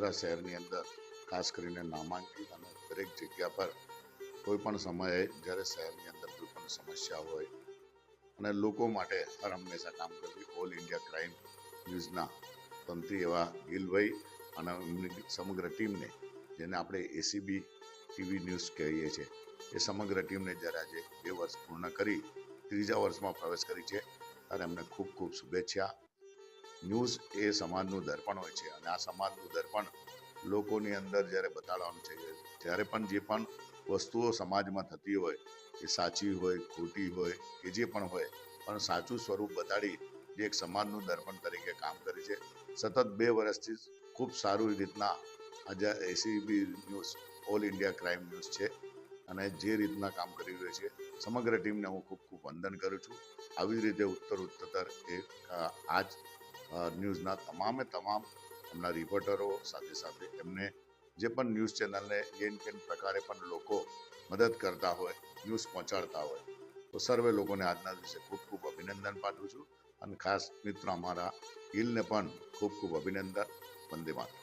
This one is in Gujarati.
વડોદરા શહેરની અંદર ખાસ કરીને નામાંકિત અને દરેક જગ્યા પર કોઈ પણ સમયે જ્યારે શહેરની અંદર કોઈ પણ સમસ્યા હોય અને લોકો માટે હર હંમેશા કામ કરતી ઓલ ઇન્ડિયા ક્રાઇમ ન્યૂઝના તંત્રી એવા ગિલભાઈ અને એમની સમગ્ર ટીમને, જેને આપણે એસીબી ટીવી ન્યૂઝ કહીએ છીએ, એ સમગ્ર ટીમને જ્યારે આજે 2 વર્ષ પૂર્ણ કરી ત્રીજા વર્ષમાં પ્રવેશ કરી છે ત્યારે એમને ખૂબ ખૂબ શુભેચ્છા. ન્યૂઝ એ સમાજનું દર્પણ હોય છે અને આ સમાજનું દર્પણ લોકોની અંદર જ્યારે બતાડવાનું છે, જ્યારે પણ જે પણ વસ્તુઓ સમાજમાં થતી હોય એ સાચી હોય ખોટી હોય કે જે પણ હોય, પણ સાચું સ્વરૂપ બતાડી જે એક સમાજનું દર્પણ તરીકે કામ કરે છે. સતત 2 વર્ષથી ખૂબ સારું રીતના આજે ACB news all India crime news છે અને જે રીતના કામ કરી રહ્યું છે સમગ્ર ટીમને હું ખૂબ ખૂબ વંદન કરું છું. આવી જ રીતે ઉત્તર એ આ જ ન્યૂઝના તમામે તમામ એમના રિપોર્ટરો સાથે સાથે એમને જે પણ ન્યૂઝ ચેનલને જેન કેન પ્રકારે પણ લોકો મદદ કરતા હોય, ન્યૂઝ પહોંચાડતા હોય, તો સર્વે લોકોને આજના દિવસે ખૂબ ખૂબ અભિનંદન પાઠવું છું અને ખાસ મિત્ર અમારા ગિલને પણ ખૂબ ખૂબ અભિનંદન. વંદે માતરમ.